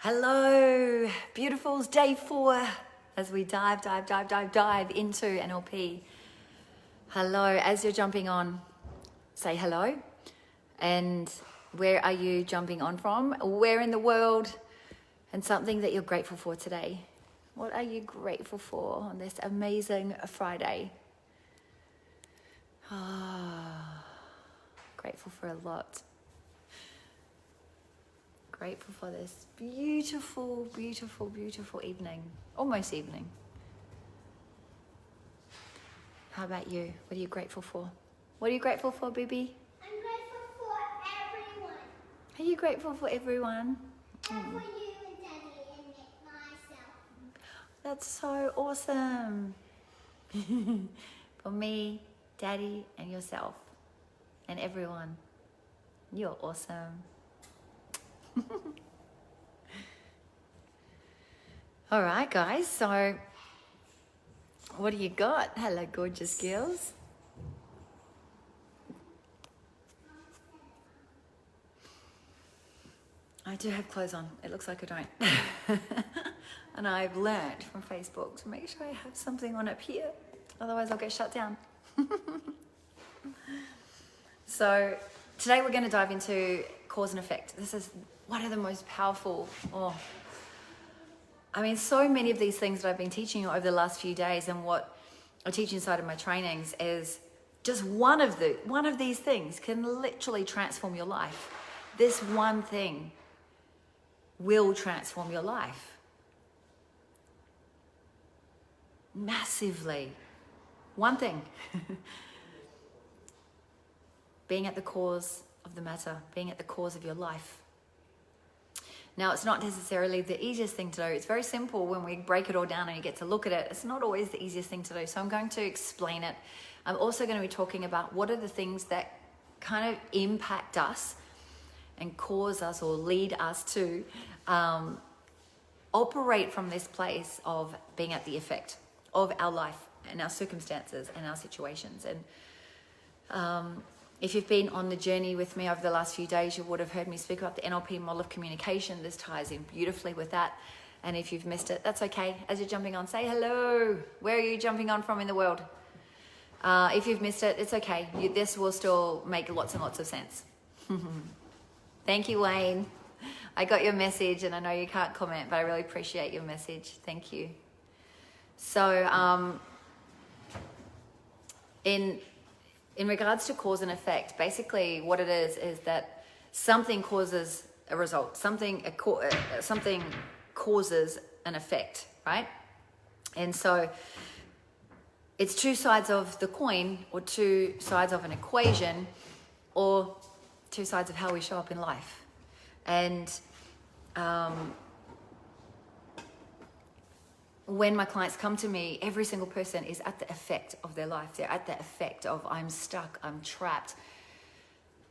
Hello, beautifuls, day 4 as we dive into NLP. Hello, as you're jumping on, say hello. And where are you jumping on from? Where in the world? And something that you're grateful for today. What are you grateful for on this amazing Friday? Grateful for a lot. Grateful for this beautiful, beautiful, beautiful evening. Almost evening. How about you? What are you grateful for? What are you grateful for, Bibi? I'm grateful for everyone. Are you grateful for everyone? And for you and Daddy and myself. That's so awesome. For me, Daddy, and yourself. And everyone. You're awesome. All right, guys, so what do you got? Hello, gorgeous girls. I do have clothes on. It looks like I don't. And I've learned from Facebook to make sure I have something on up here. Otherwise, I'll get shut down. So today we're going to dive into cause and effect. This is one of the most powerful, so many of these things that I've been teaching you over the last few days and what I teach inside of my trainings is just one of these things can literally transform your life. This one thing will transform your life. Massively. One thing. Being at the cause of the matter, being at the cause of your life. Now, it's not necessarily the easiest thing to do. It's very simple when we break it all down and you get to look at it. It's not always the easiest thing to do. So I'm going to explain it. I'm also going to be talking about what are the things that kind of impact us and cause us or lead us to operate from this place of being at the effect of our life and our circumstances and our situations. And if you've been on the journey with me over the last few days, you would have heard me speak about the NLP model of communication. This ties in beautifully with that. And if you've missed it, that's okay. As you're jumping on, say hello. Where are you jumping on from in the world? If you've missed it, it's okay. This will still make lots and lots of sense. Thank you, Wayne. I got your message and I know you can't comment, but I really appreciate your message. Thank you. So in regards to cause and effect, basically what it is that something causes a result. Something causes an effect, right? And so it's two sides of the coin or two sides of an equation or two sides of how we show up in life. And when my clients come to me, every single person is at the effect of their life. They're at the effect of, I'm stuck, I'm trapped.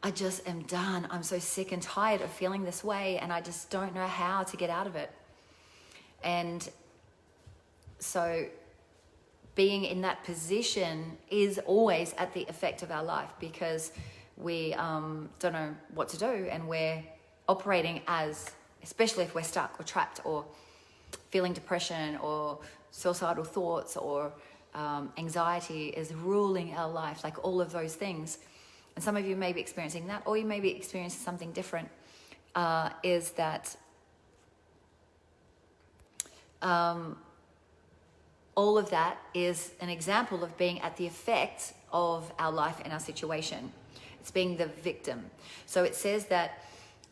I just am done. I'm so sick and tired of feeling this way and I just don't know how to get out of it. And so being in that position is always at the effect of our life because we don't know what to do and we're operating as, especially if we're stuck or trapped or feeling depression or suicidal thoughts or anxiety is ruling our life, like all of those things. And some of you may be experiencing that, or you may be experiencing something different, is that all of that is an example of being at the effect of our life and our situation. It's being the victim. So it says that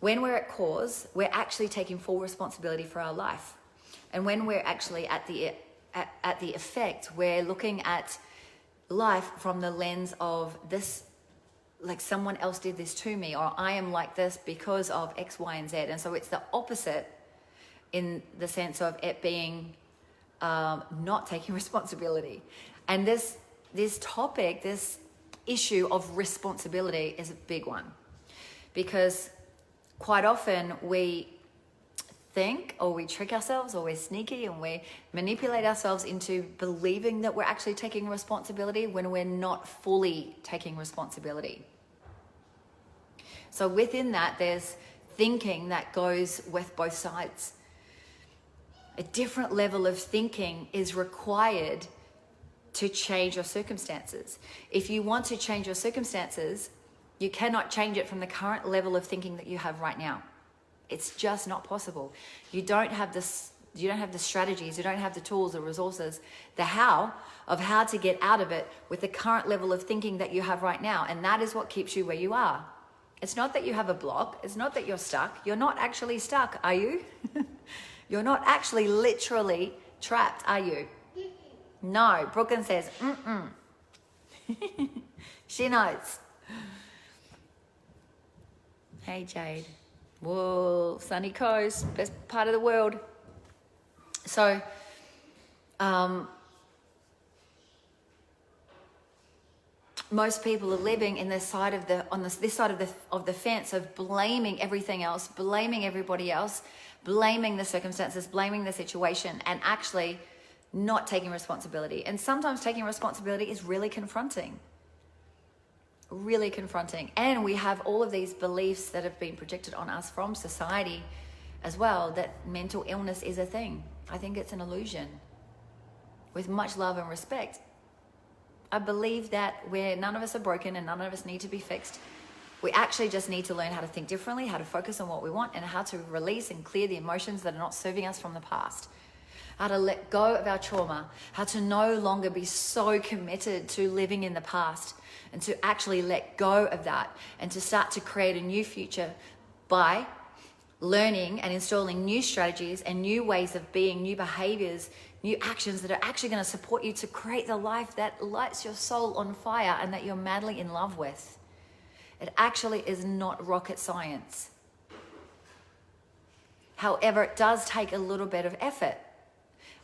when we're at cause, we're actually taking full responsibility for our life. And when we're actually at the effect, we're looking at life from the lens of this, like someone else did this to me, or I am like this because of X, Y, and Z. And so it's the opposite in the sense of it being not taking responsibility. And this topic, this issue of responsibility is a big one because quite often we think or we trick ourselves or we're sneaky and we manipulate ourselves into believing that we're actually taking responsibility when we're not fully taking responsibility. So within that, there's thinking that goes with both sides. A different level of thinking is required to change your circumstances. If you want to change your circumstances, you cannot change it from the current level of thinking that you have right now. It's just not possible. You don't have this. You don't have the strategies, you don't have the tools, the resources, the how to get out of it with the current level of thinking that you have right now. And that is what keeps you where you are. It's not that you have a block. It's not that you're stuck. You're not actually stuck, are you? You're not actually literally trapped, are you? No. Brooklyn says, mm-mm. She knows. Hey, Jade. Whoa, sunny coast, best part of the world. So, most people are living in this side of this side of the fence of blaming everything else, blaming everybody else, blaming the circumstances, blaming the situation, and actually not taking responsibility. And sometimes taking responsibility is really confronting. Really confronting. And we have all of these beliefs that have been projected on us from society as well, that mental illness is a thing. I think it's an illusion. With much love and respect, I believe that none of us are broken and none of us need to be fixed. We actually just need to learn how to think differently, how to focus on what we want, and how to release and clear the emotions that are not serving us from the past. How to let go of our trauma, how to no longer be so committed to living in the past, and to actually let go of that and to start to create a new future by learning and installing new strategies and new ways of being, new behaviors, new actions that are actually going to support you to create the life that lights your soul on fire and that you're madly in love with. It actually is not rocket science. However, it does take a little bit of effort.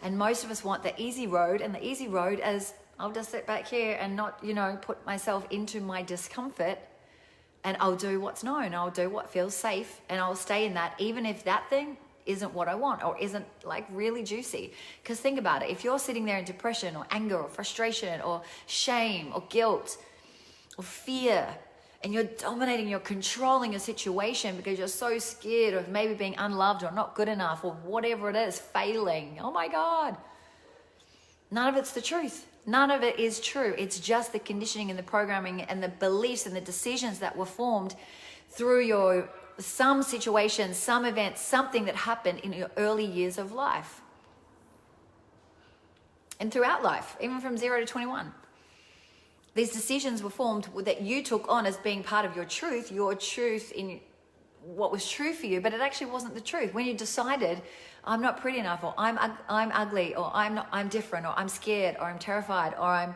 And most of us want the easy road, and the easy road is, I'll just sit back here and not, put myself into my discomfort, and I'll do what's known. I'll do what feels safe, and I'll stay in that, even if that thing isn't what I want or isn't like really juicy. Because think about it. If you're sitting there in depression or anger or frustration or shame or guilt or fear, and you're dominating, you're controlling your situation because you're so scared of maybe being unloved or not good enough or whatever it is, failing. Oh my God. None of it's the truth. None of it is true. It's just the conditioning and the programming and the beliefs and the decisions that were formed through some situations, some events, something that happened in your early years of life. And throughout life, even from 0 to 21. These decisions were formed that you took on as being part of your truth in what was true for you, but it actually wasn't the truth. When you decided, I'm not pretty enough, or I'm ugly, or I'm different, or I'm scared, or I'm terrified, or I'm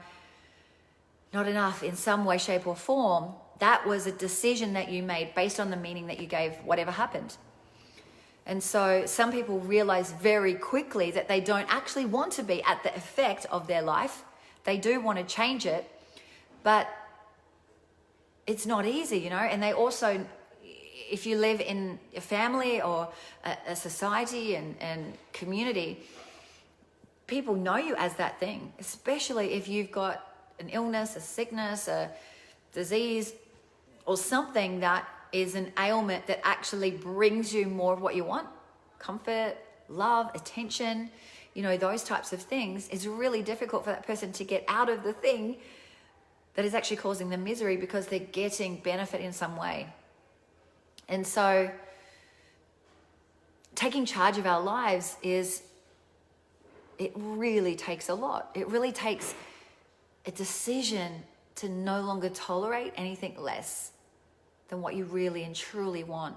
not enough in some way, shape, or form, that was a decision that you made based on the meaning that you gave whatever happened. And so some people realize very quickly that they don't actually want to be at the effect of their life. They do want to change it, but it's not easy, and they also, if you live in a family or a society and community, people know you as that thing, especially if you've got an illness, a sickness, a disease, or something that is an ailment that actually brings you more of what you want, comfort, love, attention, those types of things. It's really difficult for that person to get out of the thing that is actually causing them misery because they're getting benefit in some way. And so taking charge of our lives it really takes a lot. It really takes a decision to no longer tolerate anything less than what you really and truly want.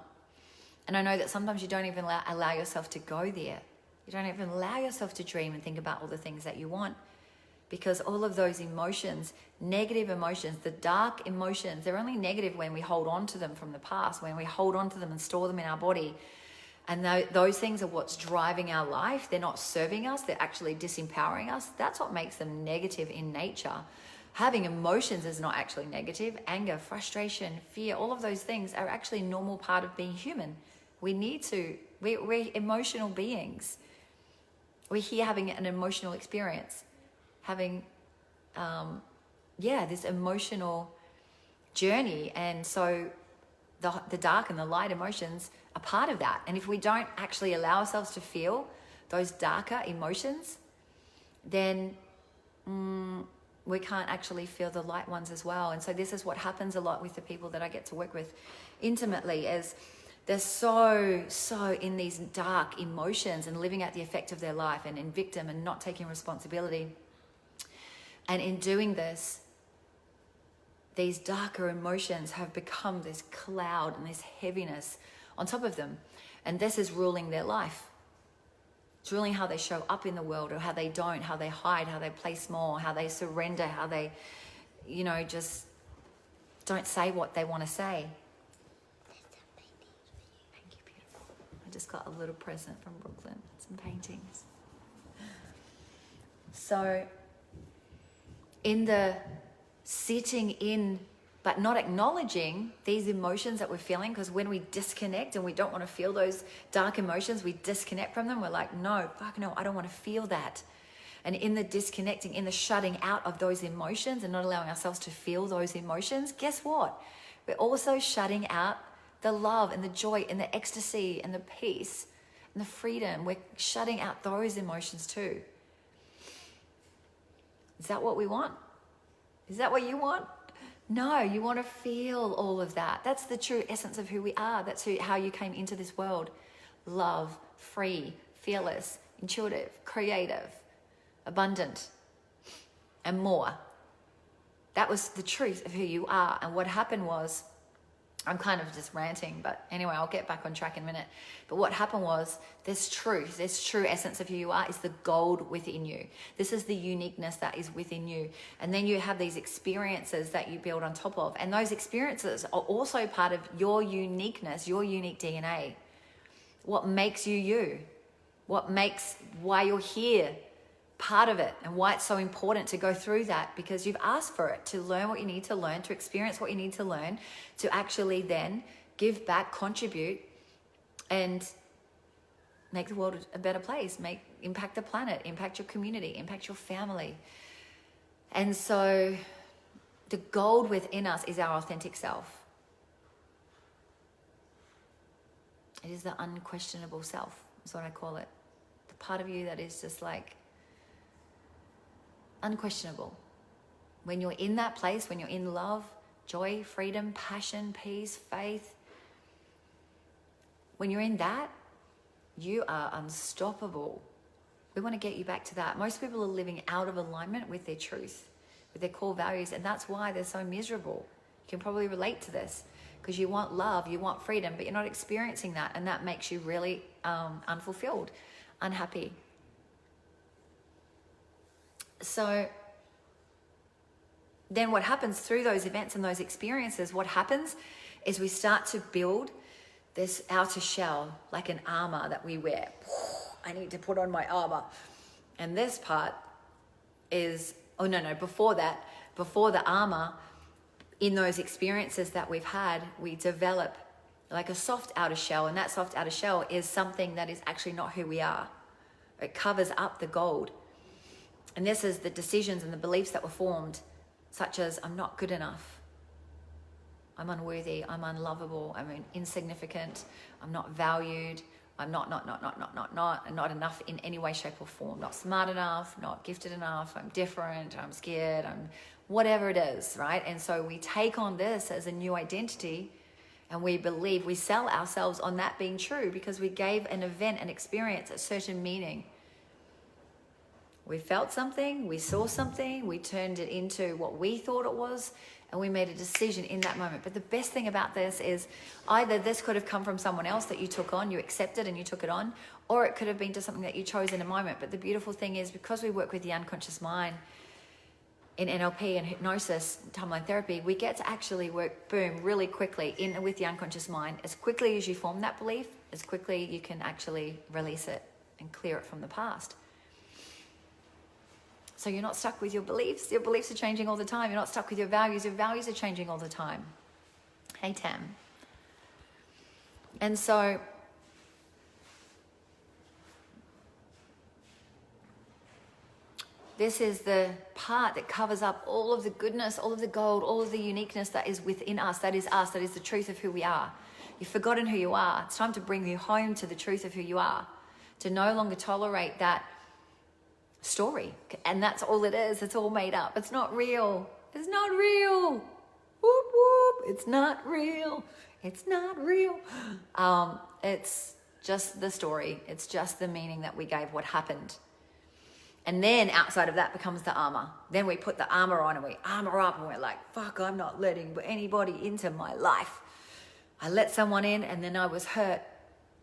And I know that sometimes you don't even allow yourself to go there. You don't even allow yourself to dream and think about all the things that you want, because all of those emotions, negative emotions, the dark emotions, they're only negative when we hold on to them from the past, when we hold on to them and store them in our body. And those things are what's driving our life. They're not serving us. They're actually disempowering us. That's what makes them negative in nature. Having emotions is not actually negative. Anger, frustration, fear, all of those things are actually a normal part of being human. We're emotional beings. We're here having an emotional experience, having, this emotional journey. And so the dark and the light emotions are part of that. And if we don't actually allow ourselves to feel those darker emotions, then we can't actually feel the light ones as well. And so this is what happens a lot with the people that I get to work with intimately, is they're so in these dark emotions and living out the effect of their life and in victim and not taking responsibility. And in doing this, these darker emotions have become this cloud and this heaviness on top of them. And this is ruling their life. It's ruling how they show up in the world, or how they don't, how they hide, how they play small, how they surrender, how they, just don't say what they want to say. Thank you, beautiful. I just got a little present from Brooklyn, some paintings. So, in the sitting in, but not acknowledging these emotions that we're feeling, because when we disconnect and we don't want to feel those dark emotions, we disconnect from them. We're like, no, fuck no, I don't want to feel that. And in the disconnecting, in the shutting out of those emotions and not allowing ourselves to feel those emotions, guess what? We're also shutting out the love and the joy and the ecstasy and the peace and the freedom. We're shutting out those emotions too. Is that what we want? Is that what you want? No, you want to feel all of that. That's the true essence of who we are. That's how you came into this world. Love, free, fearless, intuitive, creative, abundant, and more. That was the truth of who you are. And what happened was, I'm kind of just ranting, but anyway, I'll get back on track in a minute. But what happened was, this truth, this true essence of who you are is the gold within you. This is the uniqueness that is within you. And then you have these experiences that you build on top of. And those experiences are also part of your uniqueness, your unique DNA. What makes you you? What makes why you're here? Part of it, and why it's so important to go through that, because you've asked for it, to learn what you need to learn, to experience what you need to learn, to actually then give back, contribute, and make the world a better place, impact the planet, impact your community, impact your family. And so the gold within us is our authentic self. It is the unquestionable self, is what I call it. The part of you that is just like unquestionable. When you're in that place, when you're in love, joy, freedom, passion, peace, faith, when you're in that, you are unstoppable. We want to get you back to that. Most people are living out of alignment with their truth, with their core values, and that's why they're so miserable. You can probably relate to this, because you want love, you want freedom, but you're not experiencing that, and that makes you really unfulfilled, unhappy. So then what happens through those events and those experiences, what happens is we start to build this outer shell, like an armor that we wear. I need to put on my armor. And this part is, before the armor, in those experiences that we've had, we develop like a soft outer shell. And that soft outer shell is something that is actually not who we are. It covers up the gold. And this is the decisions and the beliefs that were formed, such as, I'm not good enough, I'm unworthy, I'm unlovable, I'm insignificant, I'm not valued, I'm not enough in any way, shape or form, not smart enough, not gifted enough, I'm different, I'm scared, I'm whatever it is, right? And so we take on this as a new identity, and we believe, we sell ourselves on that being true, because we gave an event, an experience, a certain meaning. We felt something, we saw something, we turned it into what we thought it was, and we made a decision in that moment. But the best thing about this is, either this could have come from someone else that you took on, you accepted and you took it on, or it could have been to something that you chose in a moment. But the beautiful thing is, because we work with the unconscious mind in NLP and hypnosis, timeline therapy, we get to actually work, boom, really quickly in with the unconscious mind. As quickly as you form that belief, as quickly you can actually release it and clear it from the past. So you're not stuck with your beliefs. Your beliefs are changing all the time. You're not stuck with your values. Your values are changing all the time. Hey, Tam. And so this is the part that covers up all of the goodness, all of the gold, all of the uniqueness that is within us. That is us. That is the truth of who we are. You've forgotten who you are. It's time to bring you home to the truth of who you are. to no longer tolerate that story. And that's all it is. It's all made up. It's not real. It's not real. Whoop, whoop. It's not real. It's not real. It's just the story. It's just the meaning that we gave what happened. And then outside of that becomes the armor. Then we put the armor on and we armor up and we're like, fuck, I'm not letting anybody into my life. I let someone in and then I was hurt,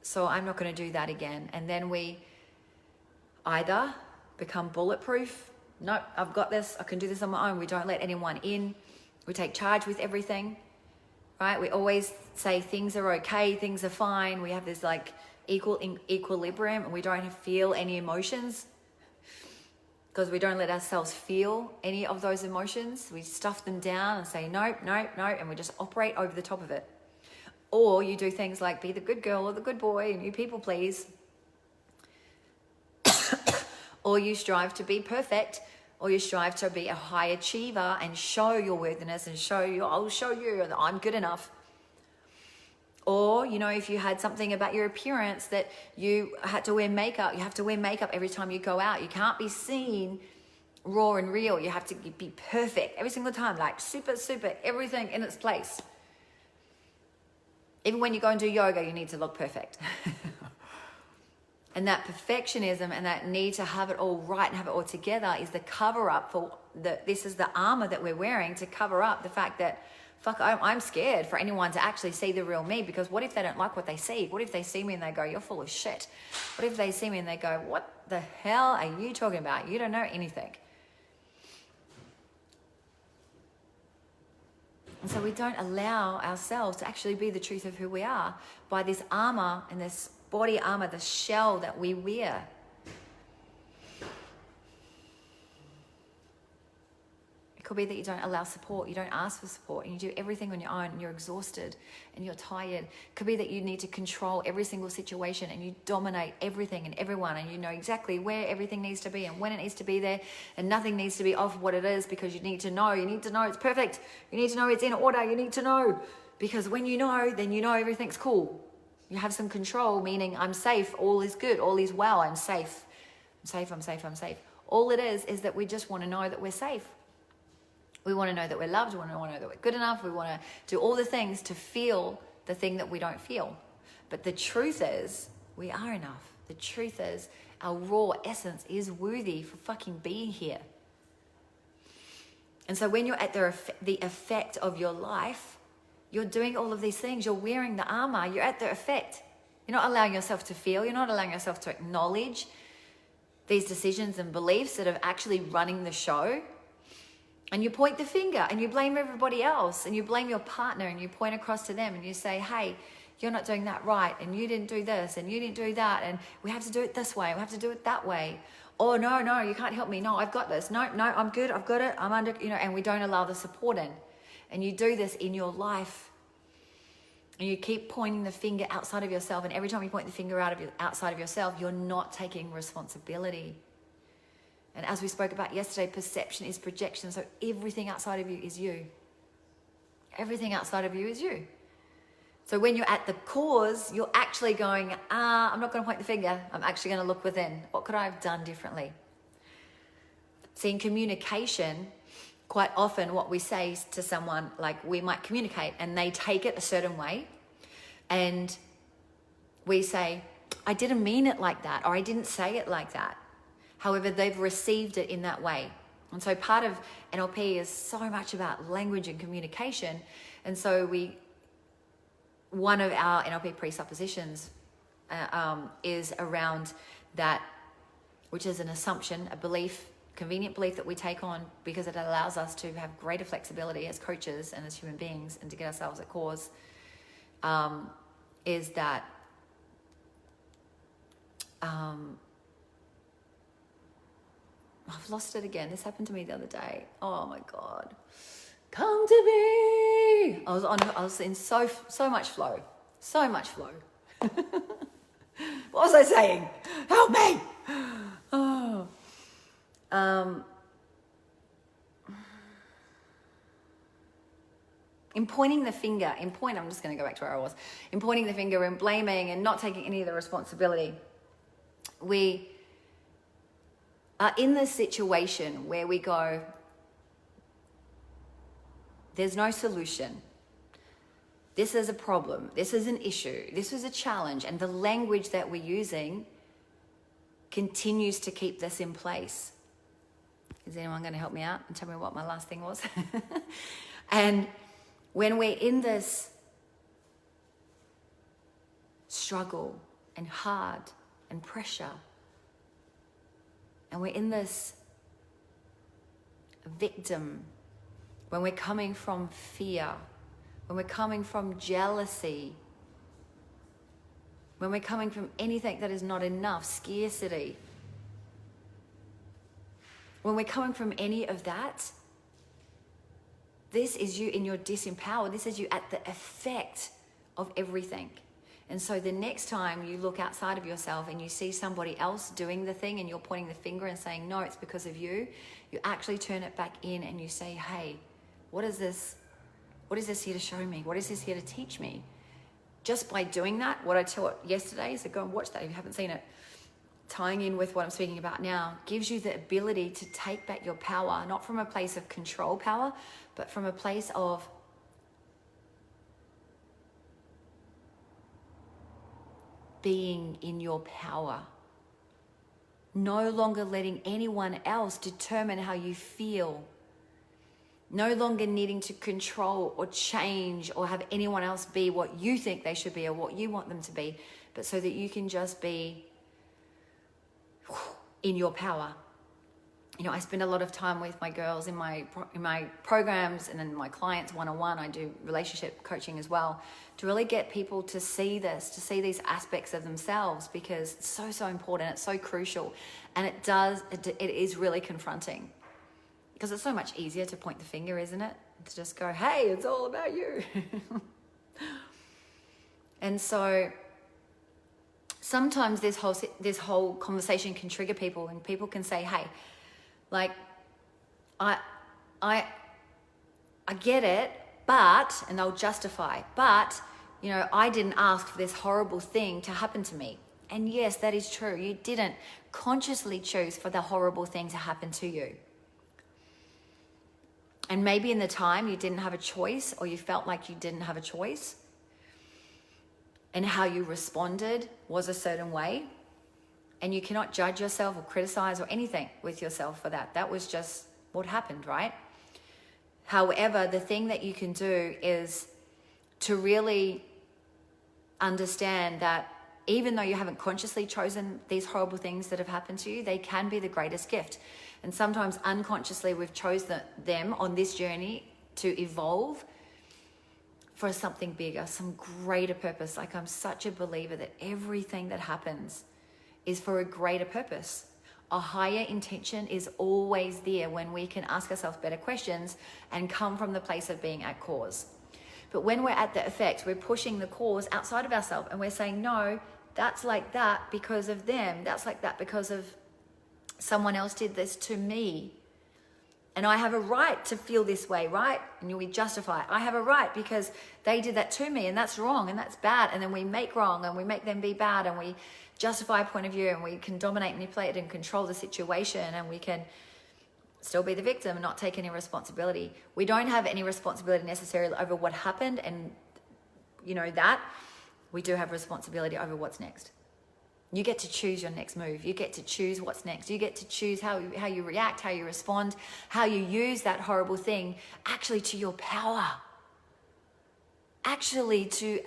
so I'm not going to do that again. And then we either become bulletproof. Nope, I've got this. I can do this on my own. We don't let anyone in. We take charge with everything, right? We always say things are okay, things are fine. We have this like equilibrium and we don't feel any emotions because we don't let ourselves feel any of those emotions. We stuff them down and say, nope, nope, nope, and we just operate over the top of it. Or you do things like be the good girl or the good boy and you people please. Or you strive to be perfect, or you strive to be a high achiever and show your worthiness and I'll show you that I'm good enough. Or, you know, if you had something about your appearance that you had to wear makeup, you have to wear makeup every time you go out. You can't be seen raw and real. You have to be perfect every single time, like super, everything in its place. Even when you go and do yoga, you need to look perfect. And that perfectionism and that need to have it all right and have it all together is the cover up for this is the armor that we're wearing to cover up the fact that, fuck, I'm scared for anyone to actually see the real me, because what if they don't like what they see? What if they see me and they go, you're full of shit? What if they see me and they go, what the hell are you talking about? You don't know anything. And so we don't allow ourselves to actually be the truth of who we are by this armor and this body armor, the shell that we wear. It could be that you don't allow support, you don't ask for support, and you do everything on your own, and you're exhausted and you're tired. It could be that you need to control every single situation and you dominate everything and everyone, and you know exactly where everything needs to be and when it needs to be there, and nothing needs to be off what it is, because you need to know it's perfect. You need to know it's in order. You need to know, because when you know, then you know everything's cool. You have some control, meaning I'm safe, all is good, all is well, I'm safe. I'm safe. All it is that we just want to know that we're safe. We want to know that we're loved, we want to know that we're good enough, we want to do all the things to feel the thing that we don't feel. But the truth is, we are enough. The truth is, our raw essence is worthy for fucking being here. And so when you're at the effect of your life, you're doing all of these things. You're wearing the armor. You're at the effect. You're not allowing yourself to feel. You're not allowing yourself to acknowledge these decisions and beliefs that are actually running the show. And you point the finger and you blame everybody else, and you blame your partner and you point across to them and you say, hey, you're not doing that right, and you didn't do this and you didn't do that, and we have to do it this way, we have to do it that way. Oh, no, you can't help me. No, I've got this. No, I'm good. I've got it. I'm under, and we don't allow the support in. And you do this in your life, and you keep pointing the finger outside of yourself. And every time you point the finger outside of yourself, you're not taking responsibility. And as we spoke about yesterday, perception is projection. So everything outside of you is you. Everything outside of you is you. So when you're at the cause, you're actually going, I'm not going to point the finger. I'm actually going to look within. What could I have done differently? See, in communication, quite often what we say to someone, like we might communicate and they take it a certain way, and we say, I didn't mean it like that, or I didn't say it like that. However, they've received it in that way. And so part of NLP is so much about language and communication. And so one of our NLP presuppositions is around that, which is an assumption, a belief, convenient belief that we take on because it allows us to have greater flexibility as coaches and as human beings and to get ourselves at cause, is that I've lost it again. This happened to me the other day. Oh my God. Come to me. I was in so much flow. So much flow. What was I saying? Help me. Oh. In pointing the finger, I'm just going to go back to where I was. In pointing the finger and blaming and not taking any of the responsibility, we are in this situation where we go, there's no solution. This is a problem. This is an issue. This is a challenge. And the language that we're using continues to keep this in place. Is anyone going to help me out and tell me what my last thing was? And when we're in this struggle and hard and pressure, and we're in this victim, when we're coming from fear, when we're coming from jealousy, when we're coming from anything that is not enough, scarcity, when we're coming from any of that, this is you in your disempowered. This is you at the effect of everything. And so the next time you look outside of yourself and you see somebody else doing the thing and you're pointing the finger and saying, no, it's because of you, you actually turn it back in and you say, hey, what is this? What is this here to show me? What is this here to teach me? Just by doing that, what I taught yesterday, so go and watch that if you haven't seen it, tying in with what I'm speaking about now, gives you the ability to take back your power, not from a place of control power, but from a place of being in your power. No longer letting anyone else determine how you feel. No longer needing to control or change or have anyone else be what you think they should be or what you want them to be, but so that you can just be in your power. You know, I spend a lot of time with my girls in my programs and then my clients one-on-one. I do relationship coaching as well to really get people to see this, to see these aspects of themselves, because it's so, so important. It's so crucial. And it is really confronting, because it's so much easier to point the finger, isn't it? To just go, hey, it's all about you. And so sometimes this whole conversation can trigger people, and people can say, hey, like, I get it, but, and they'll justify, but, you know, I didn't ask for this horrible thing to happen to me. And yes, that is true. You didn't consciously choose for the horrible thing to happen to you. And maybe in the time you didn't have a choice, or you felt like you didn't have a choice, and how you responded was a certain way. And you cannot judge yourself or criticize or anything with yourself for that. That was just what happened, right? However, the thing that you can do is to really understand that even though you haven't consciously chosen these horrible things that have happened to you, they can be the greatest gift. And sometimes unconsciously we've chosen them on this journey to evolve for something bigger, some greater purpose. Like, I'm such a believer that everything that happens is for a greater purpose. A higher intention is always there when we can ask ourselves better questions and come from the place of being at cause. But when we're at the effect, we're pushing the cause outside of ourselves, and we're saying, no, that's like that because of them. That's like that because of someone else did this to me. And I have a right to feel this way, right? And we justify it. I have a right because they did that to me, and that's wrong and that's bad. And then we make wrong and we make them be bad, and we justify a point of view, and we can dominate, manipulate, and control the situation, and we can still be the victim and not take any responsibility. We don't have any responsibility necessarily over what happened, and you know that. We do have responsibility over what's next. You get to choose your next move. You get to choose what's next. You get to choose how you react, how you respond, how you use that horrible thing actually to your power. Actually to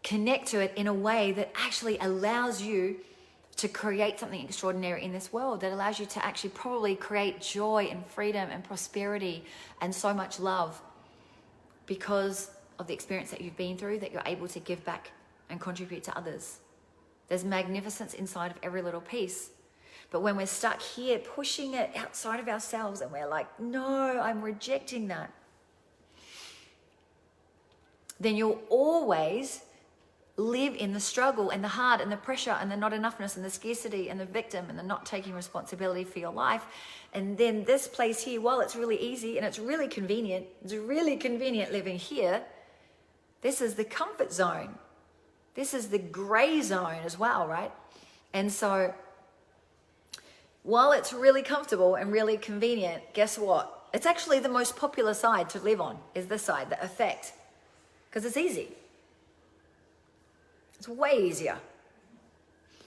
connect to it in a way that actually allows you to create something extraordinary in this world, that allows you to actually probably create joy and freedom and prosperity and so much love because of the experience that you've been through, that you're able to give back and contribute to others. There's magnificence inside of every little piece. But when we're stuck here pushing it outside of ourselves and we're like, no, I'm rejecting that, then you'll always live in the struggle and the hard and the pressure and the not enoughness and the scarcity and the victim and the not taking responsibility for your life. And then this place here, while it's really easy and it's really convenient living here, this is the comfort zone. This is the gray zone as well, right? And so while it's really comfortable and really convenient, guess what? It's actually the most popular side to live on, is this side, the effect. Because it's easy. It's way easier.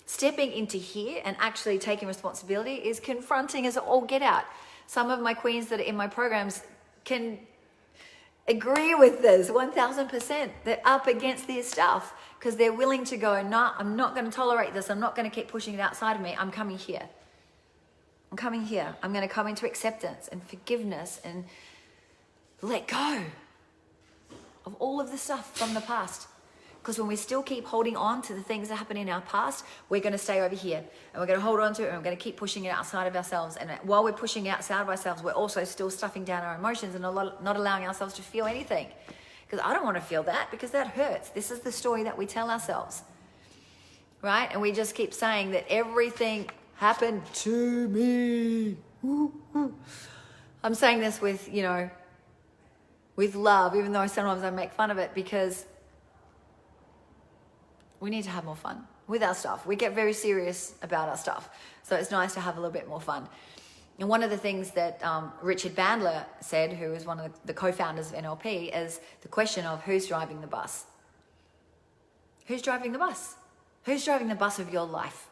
Stepping into here and actually taking responsibility is confronting as all get out. Some of my queens that are in my programs can agree with this 1000%. They're up against this stuff because they're willing to go, no, I'm not going to tolerate this. I'm not going to keep pushing it outside of me. I'm coming here. I'm coming here. I'm going to come into acceptance and forgiveness and let go of all of the stuff from the past. Because when we still keep holding on to the things that happen in our past, we're going to stay over here and we're going to hold on to it and we're going to keep pushing it outside of ourselves. And while we're pushing it outside of ourselves, we're also still stuffing down our emotions and not allowing ourselves to feel anything. Because I don't want to feel that because that hurts. This is the story that we tell ourselves, right? And we just keep saying that everything happened to me. I'm saying this with, with love, even though sometimes I make fun of it, because we need to have more fun with our stuff. We get very serious about our stuff. So it's nice to have a little bit more fun. And one of the things that Richard Bandler said, who is one of the co-founders of NLP, is the question of who's driving the bus? Who's driving the bus? Who's driving the bus of your life?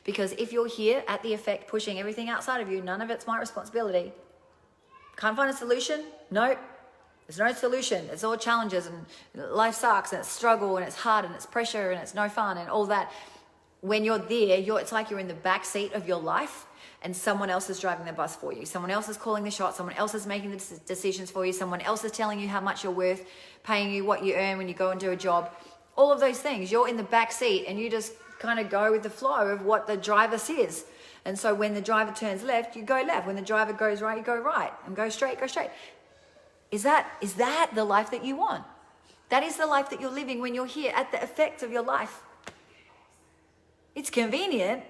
Because if you're here at the effect, pushing everything outside of you, none of it's my responsibility. Can't find a solution? Nope. There's no solution. It's all challenges and life sucks and it's struggle and it's hard and it's pressure and it's no fun and all that. When you're there, it's like you're in the back seat of your life and someone else is driving the bus for you. Someone else is calling the shots. Someone else is making the decisions for you. Someone else is telling you how much you're worth, paying you what you earn when you go and do a job. All of those things. You're in the back seat and you just kind of go with the flow of what the driver says. And so when the driver turns left, you go left. When the driver goes right, you go right. And go straight, go straight. Is that the life that you want? That is the life that you're living when you're here at the effect of your life. It's convenient.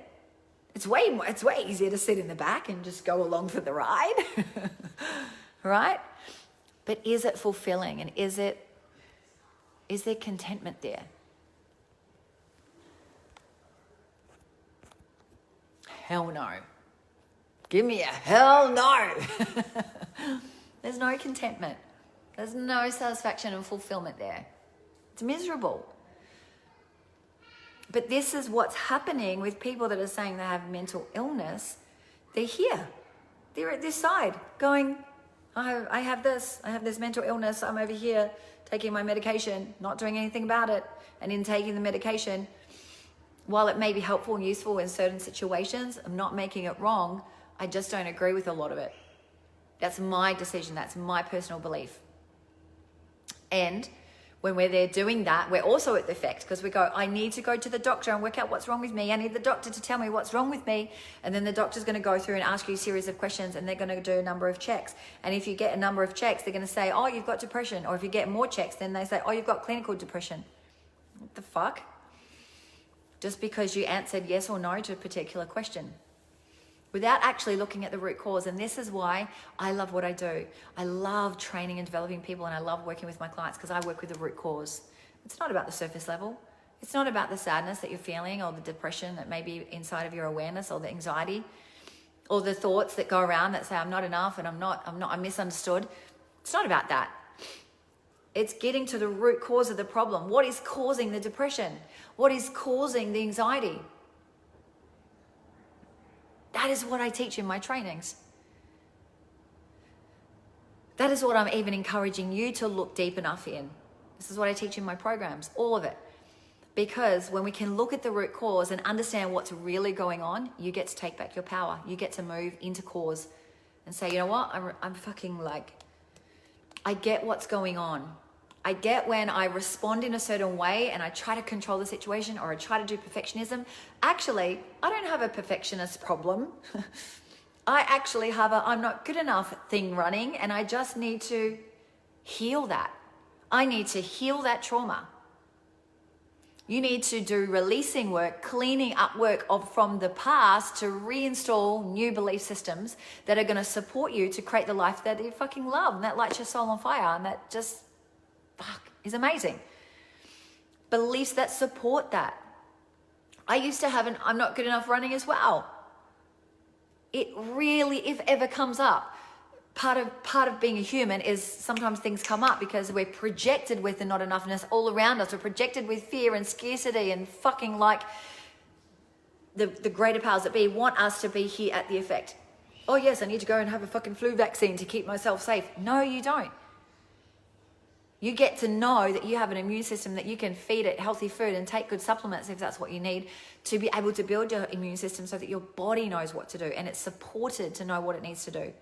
It's way easier to sit in the back and just go along for the ride. Right? But is it fulfilling? And is there contentment there? Hell no. Give me a hell no. There's no contentment. There's no satisfaction and fulfillment there. It's miserable. But this is what's happening with people that are saying they have mental illness. They're here. They're at this side going, I have this mental illness. I'm over here taking my medication, not doing anything about it. And in taking the medication, while it may be helpful and useful in certain situations, I'm not making it wrong. I just don't agree with a lot of it. That's my decision. That's my personal belief. And when we're there doing that, we're also at the effect because we go, I need to go to the doctor and work out what's wrong with me. I need the doctor to tell me what's wrong with me. And then the doctor's going to go through and ask you a series of questions and they're going to do a number of checks. And if you get a number of checks, they're going to say, oh, you've got depression. Or if you get more checks, then they say, oh, you've got clinical depression. What the fuck? Just because you answered yes or no to a particular question, without actually looking at the root cause. And this is why I love what I do. I love training and developing people, and I love working with my clients because I work with the root cause. It's not about the surface level. It's not about the sadness that you're feeling or the depression that may be inside of your awareness or the anxiety or the thoughts that go around that say, I'm not enough and I'm misunderstood. It's not about that. It's getting to the root cause of the problem. What is causing the depression? What is causing the anxiety? That is what I teach in my trainings. That is what I'm even encouraging you to look deep enough in. This is what I teach in my programs, all of it. Because when we can look at the root cause and understand what's really going on, you get to take back your power. You get to move into cause and say, you know what? I'm fucking I get what's going on. I get when I respond in a certain way and I try to control the situation or I try to do perfectionism. Actually, I don't have a perfectionist problem. I actually have a I'm not good enough thing running, and I just need to heal that. I need to heal that trauma. You need to do releasing work, cleaning up work from the past to reinstall new belief systems that are going to support you to create the life that you fucking love and that lights your soul on fire and that just is amazing. beliefs that support that. I used to have an I'm not good enough running as well. It really, if ever comes up, part of being a human is sometimes things come up because we're projected with the not enoughness all around us. We're projected with fear and scarcity and fucking like the greater powers that be want us to be here at the effect. Oh yes, I need to go and have a fucking flu vaccine to keep myself safe. No, you don't. You get to know that you have an immune system, that you can feed it healthy food and take good supplements if that's what you need to be able to build your immune system so that your body knows what to do and it's supported to know what it needs to do.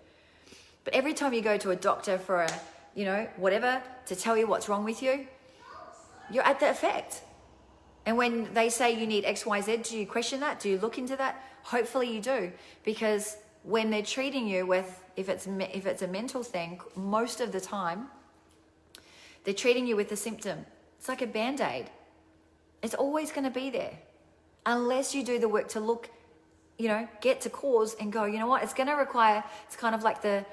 But every time you go to a doctor for a, whatever, to tell you what's wrong with you, you're at the effect. And when they say you need X, Y, Z, do you question that? Do you look into that? Hopefully you do, because when they're treating you with, if it's a mental thing, most of the time, they're treating you with the symptom. It's like a Band-Aid. It's always going to be there. Unless you do the work to look, get to cause and go, you know what? It's going to require, it's kind of like the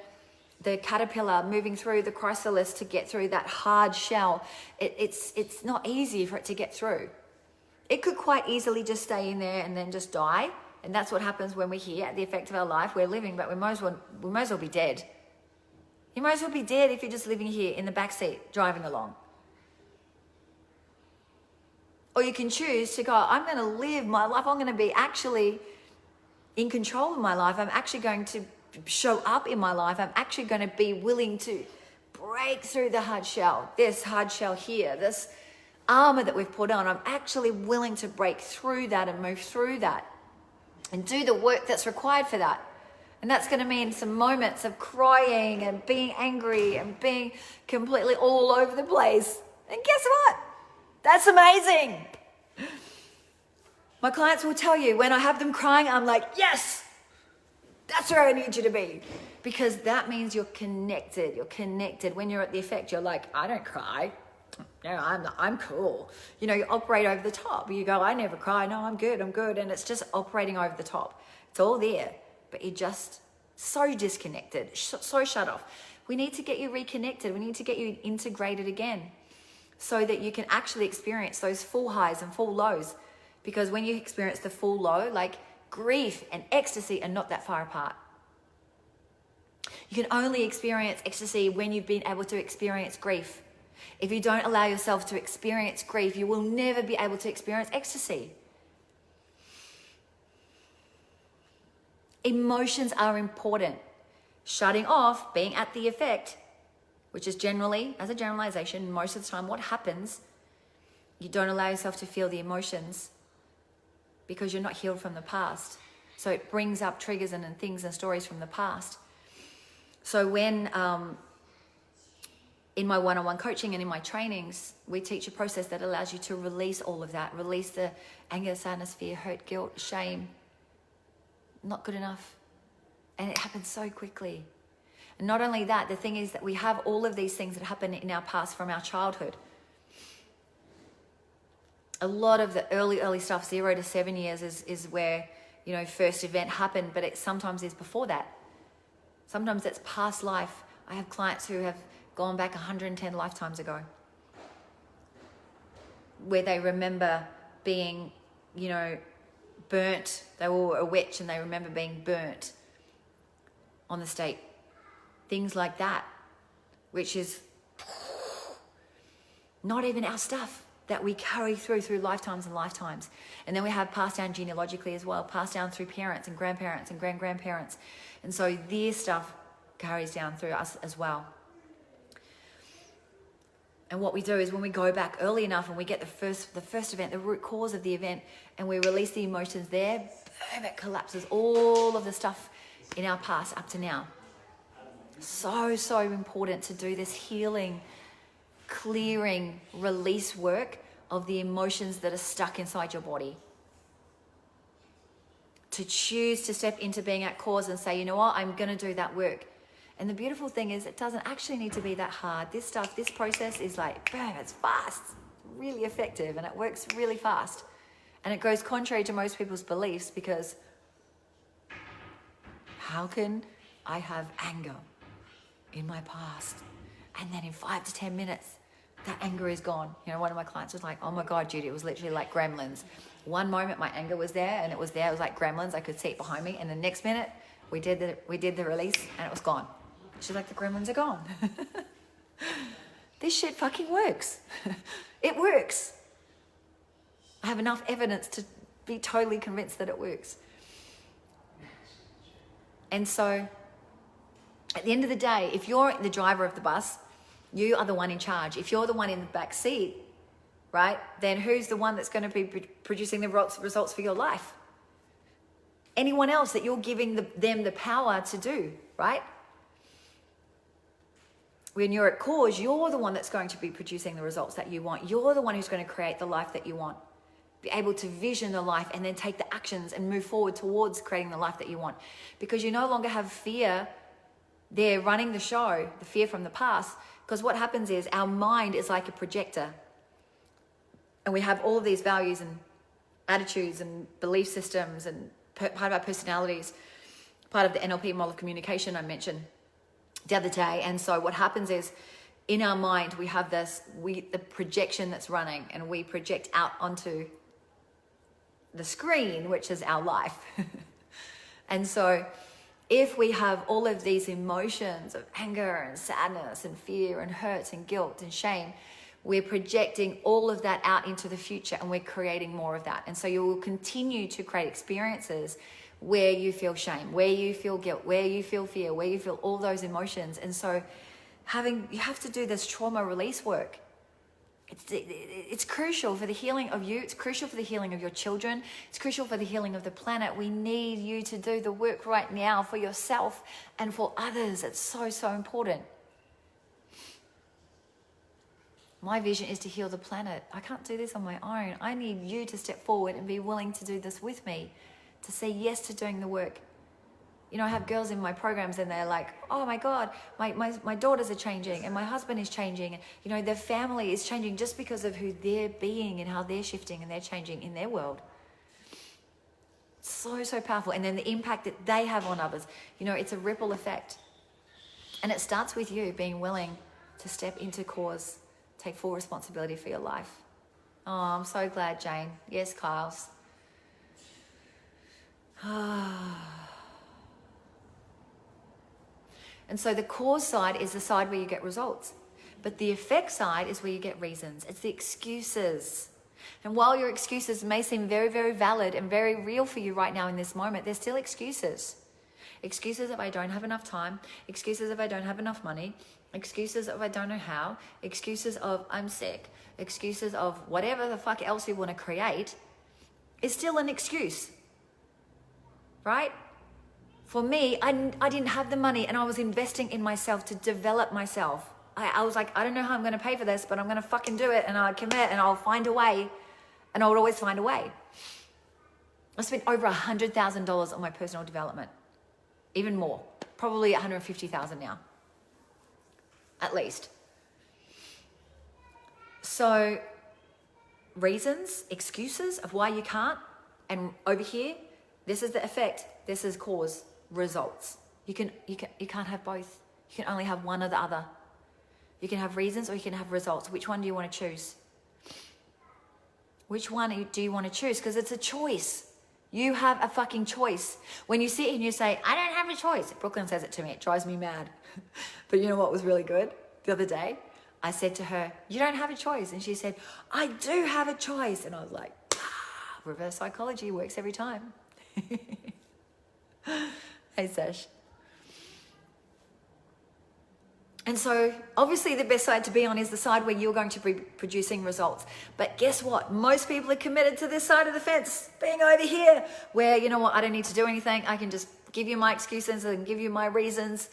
caterpillar moving through the chrysalis to get through that hard shell. It's not easy for it to get through. It could quite easily just stay in there and then just die. And that's what happens when we're here at the effect of our life. We're living, but we might as well be dead. You might as well be dead if you're just living here in the back seat, driving along. Or you can choose to go, I'm going to live my life. I'm going to be actually in control of my life. I'm actually going to show up in my life. I'm actually going to be willing to break through the hard shell. This hard shell here, this armor that we've put on. I'm actually willing to break through that and move through that and do the work that's required for that. And that's going to mean some moments of crying and being angry and being completely all over the place. And guess what? That's amazing. My clients will tell you when I have them crying, I'm like, yes, that's where I need you to be. Because that means you're connected. You're connected. When you're at the effect, you're like, I don't cry. No, I'm cool. You operate over the top. You go, I never cry. No, I'm good. And it's just operating over the top. It's all there. But you're just so disconnected, so shut off. We need to get you reconnected. We need to get you integrated again so that you can actually experience those full highs and full lows. Because when you experience the full low, like grief and ecstasy are not that far apart. You can only experience ecstasy when you've been able to experience grief. If you don't allow yourself to experience grief, you will never be able to experience ecstasy. Emotions are important. Shutting off, being at the effect, which is generally, as a generalization, most of the time what happens, you don't allow yourself to feel the emotions because you're not healed from the past. So it brings up triggers and things and stories from the past. So when, in my one-on-one coaching and in my trainings, we teach a process that allows you to release all of that, release the anger, sadness, fear, hurt, guilt, shame, not good enough. And it happens so quickly. And not only that, the thing is that we have all of these things that happen in our past from our childhood. A lot of the early stuff, 0 to 7 years, is where, first event happened, but it sometimes is before that. Sometimes it's past life. I have clients who have gone back 110 lifetimes ago, where they remember being, burnt. They were a witch and they remember being burnt on the stake. Things like that, which is not even our stuff that we carry through lifetimes and lifetimes. And then we have passed down genealogically as well, passed down through parents and grandparents and grand-grandparents. And so their stuff carries down through us as well. And what we do is when we go back early enough and we get the first event, the root cause of the event, and we release the emotions there, boom, it collapses all of the stuff in our past up to now. So important to do this healing, clearing, release work of the emotions that are stuck inside your body. To choose to step into being at cause and say, you know what, I'm going to do that work. And the beautiful thing is it doesn't actually need to be that hard. This process is like, boom, it's fast, really effective, and it works really fast. And it goes contrary to most people's beliefs because how can I have anger in my past and then in 5 to 10 minutes that anger is gone. You know, one of my clients was like, oh my God, Judy, it was literally like gremlins. One moment my anger was there and it was like gremlins. I could see it behind me. And the next minute we did the release and it was gone. She's like, the gremlins are gone. This shit fucking works. It works. I have enough evidence to be totally convinced that it works. And so at the end of the day, if you're the driver of the bus, you are the one in charge. If you're the one in the back seat, right, then who's the one that's going to be producing the results for your life? Anyone else that you're giving them the power to do, right? When you're at cause, you're the one that's going to be producing the results that you want. You're the one who's going to create the life that you want. Be able to vision the life and then take the actions and move forward towards creating the life that you want. Because you no longer have fear there running the show, the fear from the past. Because what happens is our mind is like a projector. And we have all of these values and attitudes and belief systems and part of our personalities, part of the NLP model of communication I mentioned the other day. And so what happens is in our mind, we have the projection that's running and we project out onto the screen, which is our life. And so if we have all of these emotions of anger and sadness and fear and hurt and guilt and shame, we're projecting all of that out into the future and we're creating more of that. And so you will continue to create experiences where you feel shame, where you feel guilt, where you feel fear, where you feel all those emotions. And so you have to do this trauma release work. It's crucial for the healing of you. It's crucial for the healing of your children. It's crucial for the healing of the planet. We need you to do the work right now for yourself and for others. It's so, so important. My vision is to heal the planet. I can't do this on my own. I need you to step forward and be willing to do this with me, to say yes to doing the work. You know, I have girls in my programs and they're like, oh my God, my daughters are changing and my husband is changing. And, you know, their family is changing just because of who they're being and how they're shifting and they're changing in their world. So, so powerful. And then the impact that they have on others, you know, it's a ripple effect. And it starts with you being willing to step into cause, take full responsibility for your life. Oh, I'm so glad, Jane. Yes, Kyle's. And so the cause side is the side where you get results. But the effect side is where you get reasons. It's the excuses. And while your excuses may seem very, very valid and very real for you right now in this moment, they're still excuses. Excuses if I don't have enough time. Excuses if I don't have enough money. Excuses if I don't know how. Excuses of I'm sick. Excuses of whatever the fuck else you want to create is still an excuse. Right? For me, I didn't have the money and I was investing in myself to develop myself. I was like, I don't know how I'm going to pay for this, but I'm going to fucking do it and I'll commit and I'll find a way. And I would always find a way. I spent over $100,000 on my personal development. Even more. Probably $150,000 now. At least. So, reasons, excuses of why you can't. And over here, this is the effect, this is cause, results. You can't have both. You can only have one or the other. You can have reasons or you can have results. Which one do you want to choose? Which one do you want to choose? Because it's a choice. You have a fucking choice. When you sit here and you say, I don't have a choice. Brooklyn says it to me. It drives me mad. But you know what was really good? The other day, I said to her, you don't have a choice. And she said, I do have a choice. And I was like, reverse psychology works every time. Hey, Sash. And so obviously the best side to be on is the side where you're going to be producing results. But guess what? Most people are committed to this side of the fence, being over here, where, you know what, I don't need to do anything. I can just give you my excuses and give you my reasons.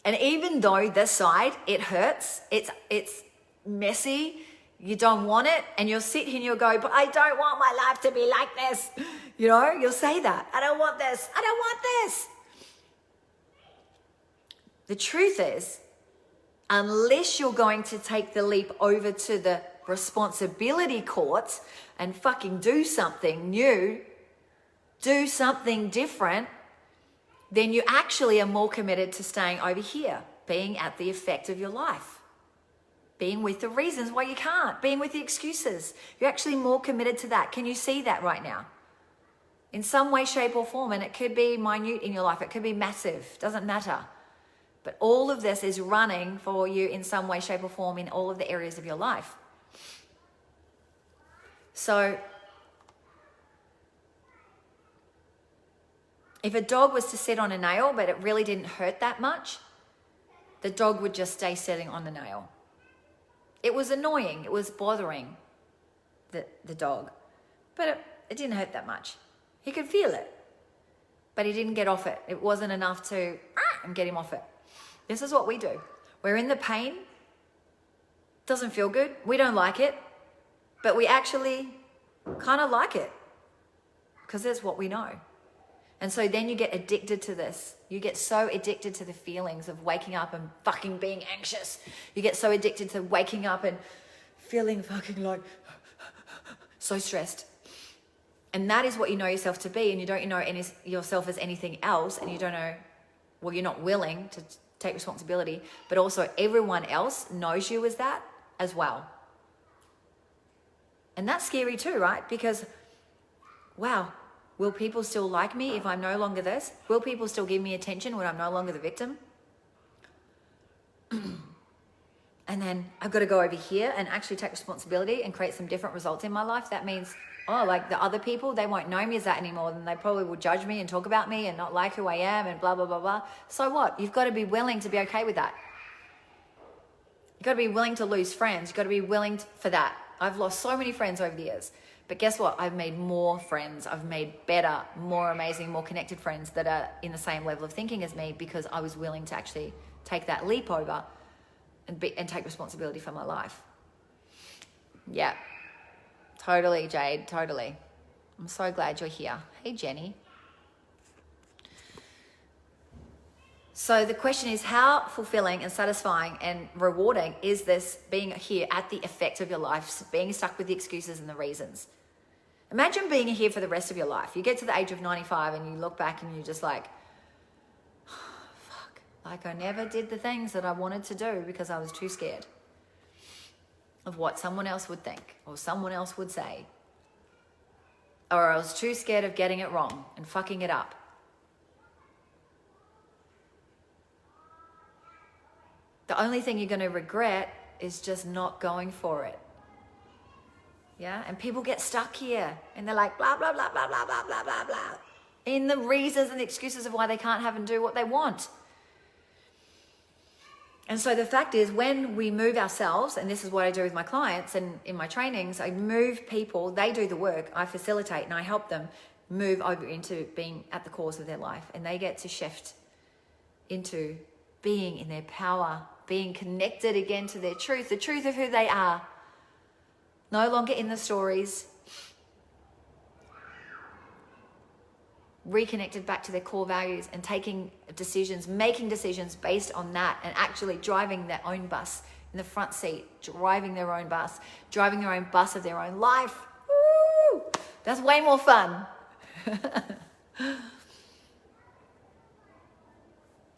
And even though this side, it hurts, it's messy, you don't want it, and you'll sit here and you'll go, but I don't want my life to be like this. You know, you'll say that. I don't want this. I don't want this. The truth is, unless you're going to take the leap over to the responsibility court and fucking do something new, do something different, then you actually are more committed to staying over here, being at the effect of your life. being with the reasons why you can't, being with the excuses. You're actually more committed to that. Can you see that right now? In some way, shape, or form, and it could be minute in your life, it could be massive, doesn't matter. But all of this is running for you in some way, shape, or form in all of the areas of your life. So, if a dog was to sit on a nail, but it really didn't hurt that much, the dog would just stay sitting on the nail. It was annoying. It was bothering the dog. But it didn't hurt that much. He could feel it. But he didn't get off it. It wasn't enough to and get him off it. This is what we do. We're in the pain. Doesn't feel good. We don't like it. But we actually kind of like it. Because that's what we know. And so then you get addicted to this. You get so addicted to the feelings of waking up and fucking being anxious. You get so addicted to waking up and feeling fucking like so stressed. And that is what you know yourself to be, and you don't know yourself as anything else, and you don't know, well, you're not willing to take responsibility, but also everyone else knows you as that as well. And that's scary too, right? Because, wow, will people still like me if I'm no longer this? Will people still give me attention when I'm no longer the victim? And then I've got to go over here and actually take responsibility and create some different results in my life. That means, like the other people, they won't know me as that anymore. Then they probably will judge me and talk about me and not like who I am and blah, blah, blah, blah. So what? You've got to be willing to be okay with that. You've got to be willing to lose friends. You've got to be willing for that. I've lost so many friends over the years. But guess what? I've made more friends. I've made better, more amazing, more connected friends that are in the same level of thinking as me because I was willing to actually take that leap over and take responsibility for my life. Yeah. Totally, Jade. Totally. I'm so glad you're here. Hey, Jenny. So the question is, how fulfilling and satisfying and rewarding is this being here at the effect of your life, being stuck with the excuses and the reasons? Imagine being here for the rest of your life. You get to the age of 95 and you look back and you're just like, fuck, like I never did the things that I wanted to do because I was too scared of what someone else would think or someone else would say. Or I was too scared of getting it wrong and fucking it up. The only thing you're going to regret is just not going for it. Yeah? And people get stuck here and they're like, blah, blah, blah, blah, blah, blah, blah, blah, blah. In the reasons and the excuses of why they can't have and do what they want. And so the fact is, when we move ourselves, and this is what I do with my clients and in my trainings, I move people, they do the work, I facilitate and I help them move over into being at the cause of their life. And they get to shift into being in their power, being connected again to their truth, the truth of who they are. No longer in the stories. Reconnected back to their core values and taking decisions, making decisions based on that, and actually driving their own bus in the front seat, driving their own bus of their own life. Woo! That's way more fun.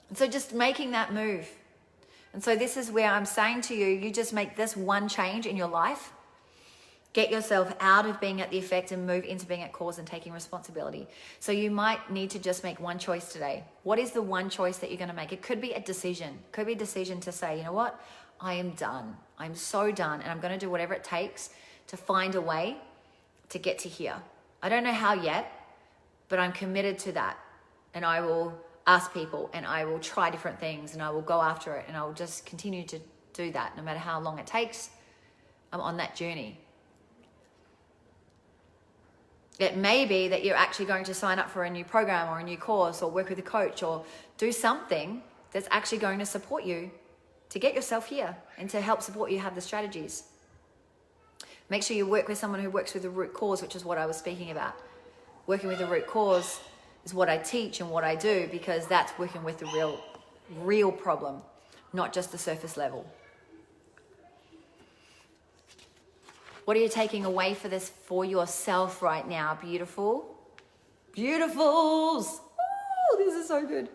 And so just making that move. And so this is where I'm saying to you, you just make this one change in your life. Get yourself out of being at the effect and move into being at cause and taking responsibility. So you might need to just make one choice today. What is the one choice that you're going to make? It could be a decision. It could be a decision to say, you know what? I am done. I'm so done. And I'm going to do whatever it takes to find a way to get to here. I don't know how yet, but I'm committed to that. And I will ask people and I will try different things and I will go after it and I will just continue to do that no matter how long it takes. I'm on that journey. It may be that you're actually going to sign up for a new program or a new course or work with a coach or do something that's actually going to support you to get yourself here and to help support you have the strategies. Make sure you work with someone who works with the root cause, which is what I was speaking about. Working with the root cause is what I teach and what I do because that's working with the real problem, not just the surface level. What are you taking away for this for yourself right now? Beautiful. Beautifuls. Oh, this is so good.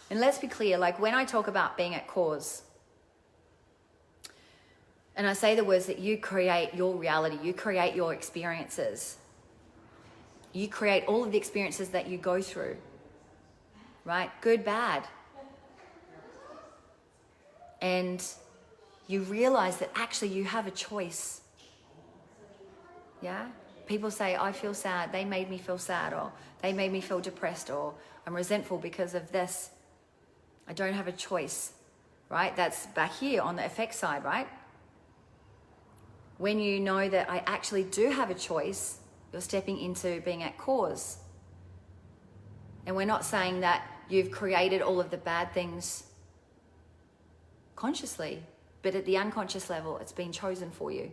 And let's be clear, like when I talk about being at cause, and I say the words that you create your reality, you create your experiences, you create all of the experiences that you go through, right? Good, bad. And you realize that actually you have a choice. Yeah? People say, I feel sad, they made me feel sad, or they made me feel depressed, or I'm resentful because of this. I don't have a choice, right? That's back here on the effect side, right? When you know that I actually do have a choice, you're stepping into being at cause. And we're not saying that you've created all of the bad things consciously, but at the unconscious level, it's been chosen for you.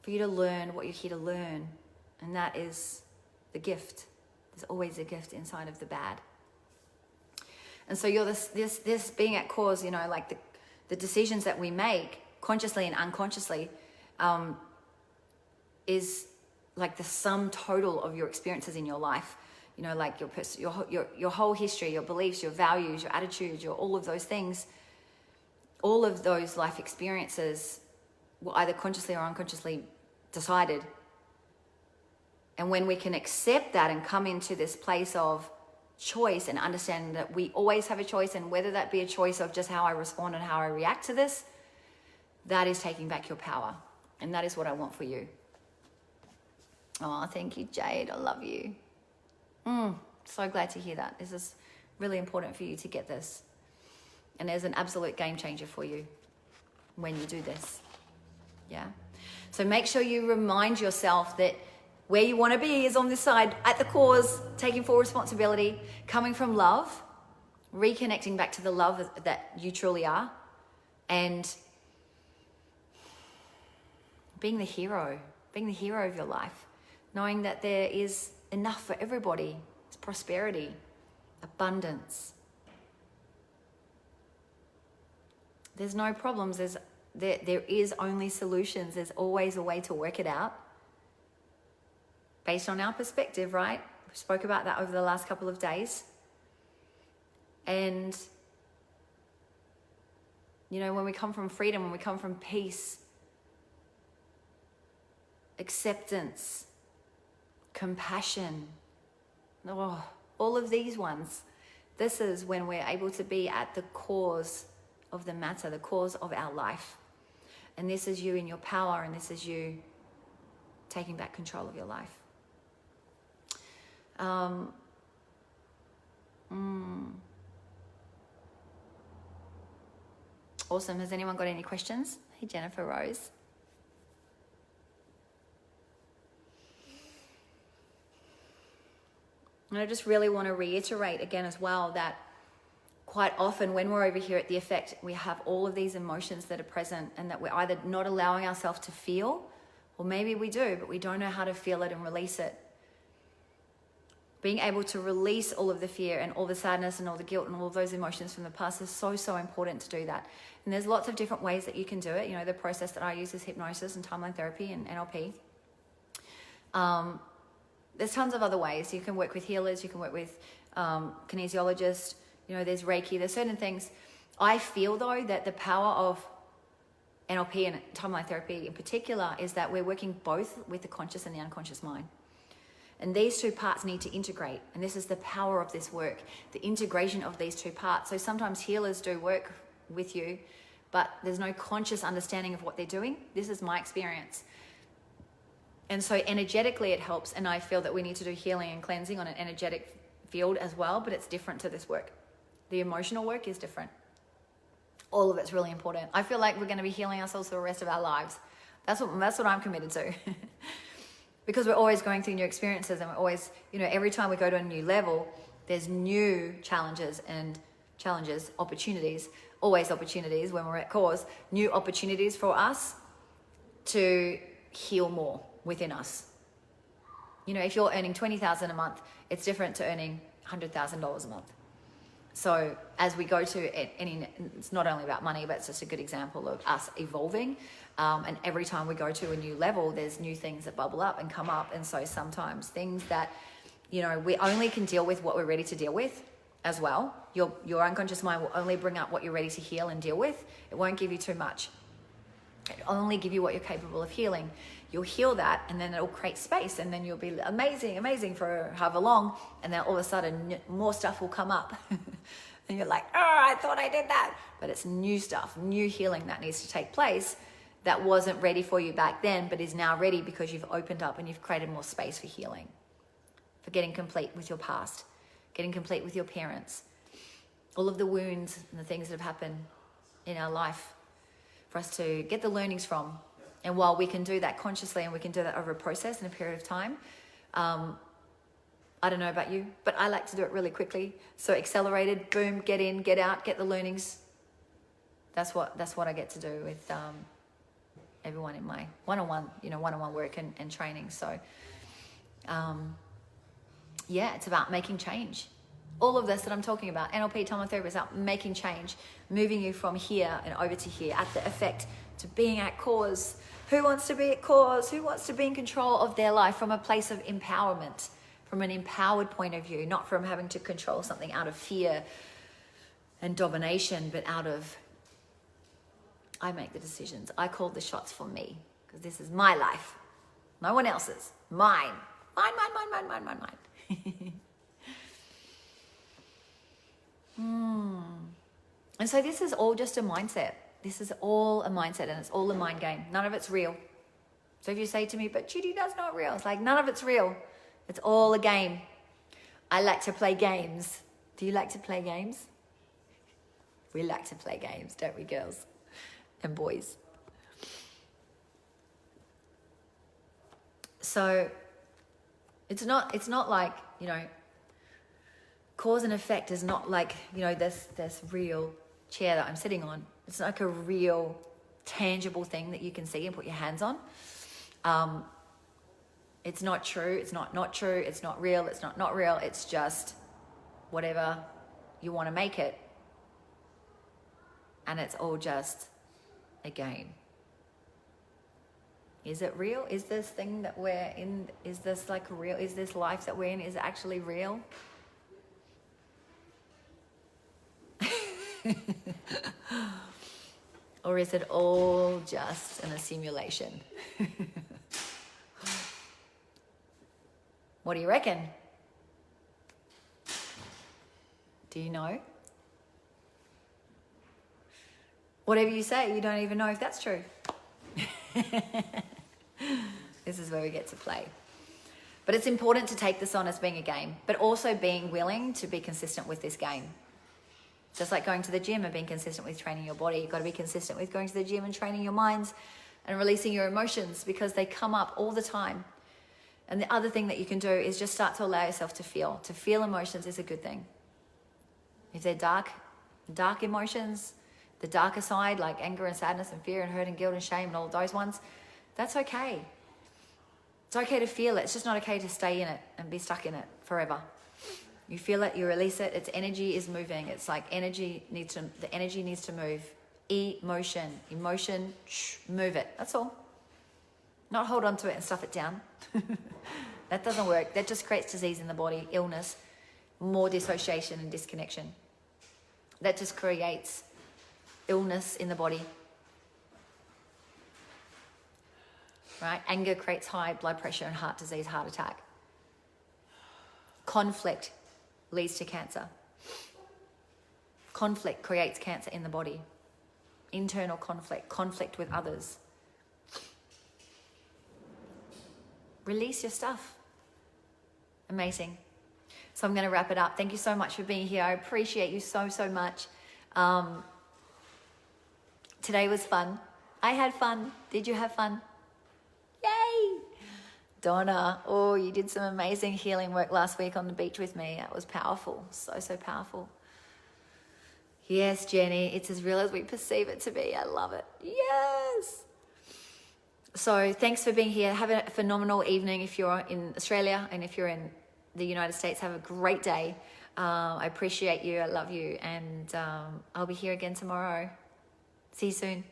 For you to learn what you're here to learn. And that is the gift. There's always a gift inside of the bad. And so you're this being at cause, you know, like the decisions that we make consciously and unconsciously is like the sum total of your experiences in your life. You know, like your whole history, your beliefs, your values, your attitudes, your all of those things, all of those life experiences were either consciously or unconsciously decided. And when we can accept that and come into this place of choice and understanding that we always have a choice, and whether that be a choice of just how I respond and how I react to this, that is taking back your power. And that is what I want for you. Oh, thank you, Jade. I love you. So glad to hear that. This is really important for you to get this. And there's an absolute game changer for you when you do this. Yeah. So make sure you remind yourself that where you want to be is on this side, at the cause, taking full responsibility, coming from love, reconnecting back to the love that you truly are, and being the hero of your life, knowing that there is enough for everybody. It's prosperity, abundance. There's no problems. There is only solutions. There's always a way to work it out based on our perspective, right? We spoke about that over the last couple of days. And, you know, when we come from freedom, when we come from peace, acceptance, compassion, all of these ones, this is when we're able to be at the cause of the matter, the cause of our life. And this is you in your power, and this is you taking back control of your life. Awesome. Has anyone got any questions? Hey, Jennifer Rose. And I just really want to reiterate again as well that quite often when we're over here at the effect, we have all of these emotions that are present, and that we're either not allowing ourselves to feel, or maybe we do, but we don't know how to feel it and release it. Being able to release all of the fear and all the sadness and all the guilt and all of those emotions from the past is so, so important to do that. And there's lots of different ways that you can do it. You know, the process that I use is hypnosis and timeline therapy and NLP. There's tons of other ways. You can work with healers, you can work with kinesiologists, you know, there's Reiki, there's certain things. I feel though that the power of NLP and timeline therapy in particular is that we're working both with the conscious and the unconscious mind. And these two parts need to integrate. And this is the power of this work, the integration of these two parts. So sometimes healers do work with you, but there's no conscious understanding of what they're doing. This is my experience. And so energetically it helps. And I feel that we need to do healing and cleansing on an energetic field as well, but it's different to this work. The emotional work is different. All of it's really important. I feel like we're going to be healing ourselves for the rest of our lives. That's what I'm committed to. Because we're always going through new experiences, and we're always, you know, every time we go to a new level, there's new challenges, opportunities, always opportunities when we're at cause, new opportunities for us to heal more within us. You know, if you're earning $20,000 a month, it's different to earning $100,000 a month. So as we go to any, it's not only about money, but it's just a good example of us evolving. And every time we go to a new level, there's new things that bubble up and come up. And so sometimes things that, you know, we only can deal with what we're ready to deal with. as well. Your unconscious mind will only bring up what you're ready to heal and deal with. It won't give you too much. It'll only give you what you're capable of healing. You'll heal that, and then it'll create space, and then you'll be amazing for however long, and then all of a sudden more stuff will come up. And you're like, oh, I thought I did that. But it's new stuff, new healing that needs to take place that wasn't ready for you back then, but is now ready because you've opened up and you've created more space for healing, for getting complete with your past, getting complete with your parents, all of the wounds and the things that have happened in our life for us to get the learnings from. And while we can do that consciously and we can do that over a process in a period of time, I don't know about you, but I like to do it really quickly. So accelerated, boom, get in, get out, get the learnings. That's what I get to do with everyone in my one-on-one work and training. So yeah, it's about making change. All of this that I'm talking about, NLP, Talmud therapy, is about making change, moving you from here and over to here, at the effect, to being at cause. Who wants to be at cause? Who wants to be in control of their life from a place of empowerment, from an empowered point of view, not from having to control something out of fear and domination, but out of, I make the decisions. I call the shots for me, because this is my life. No one else's. Mine. Mine. And so this is all just a mindset. This is all a mindset, and it's all a mind game. None of it's real. So if you say to me, but Judy, that's not real. It's like, none of it's real. It's all a game. I like to play games. Do you like to play games? We like to play games, don't we, girls and boys? So it's not like, cause and effect is not like, this real chair that I'm sitting on. It's like a real tangible thing that you can see and put your hands on. It's not true. It's not true. It's not real. It's not real. It's just whatever you want to make it. And it's all just a game. Is it real? Is this thing that we're in, is this like real? Is this life that we're in, is it actually real? Or is it all just a simulation? What do you reckon? Do you know? Whatever you say, you don't even know if that's true. This is where we get to play. But it's important to take this on as being a game, but also being willing to be consistent with this game. Just like going to the gym and being consistent with training your body, you've got to be consistent with going to the gym and training your minds and releasing your emotions, because they come up all the time. And the other thing that you can do is just start to allow yourself to feel. To feel emotions is a good thing. If they're dark emotions, the darker side, like anger and sadness and fear and hurt and guilt and shame and all those ones, that's okay. It's okay to feel it. It's just not okay to stay in it and be stuck in it forever. You feel it, you release it. Its energy is moving. It's like the energy needs to move. Emotion, move it. That's all. Not hold on to it and stuff it down. That doesn't work. That just creates disease in the body, illness, more dissociation and disconnection. That just creates illness in the body. Right? Anger creates high blood pressure and heart disease, heart attack. Conflict leads to cancer. Conflict creates cancer in the body. Internal conflict with others. Release your stuff. Amazing. So I'm going to wrap it up. Thank you so much for being here. I appreciate you so much. Today was fun. I had fun. Did you have fun? Yay! Donna, oh, you did some amazing healing work last week on the beach with me. That was powerful. So powerful. Yes, Jenny, it's as real as we perceive it to be. I love it. Yes! So thanks for being here. Have a phenomenal evening if you're in Australia, and if you're in the United States, have a great day. I appreciate you. I love you. And I'll be here again tomorrow. See you soon.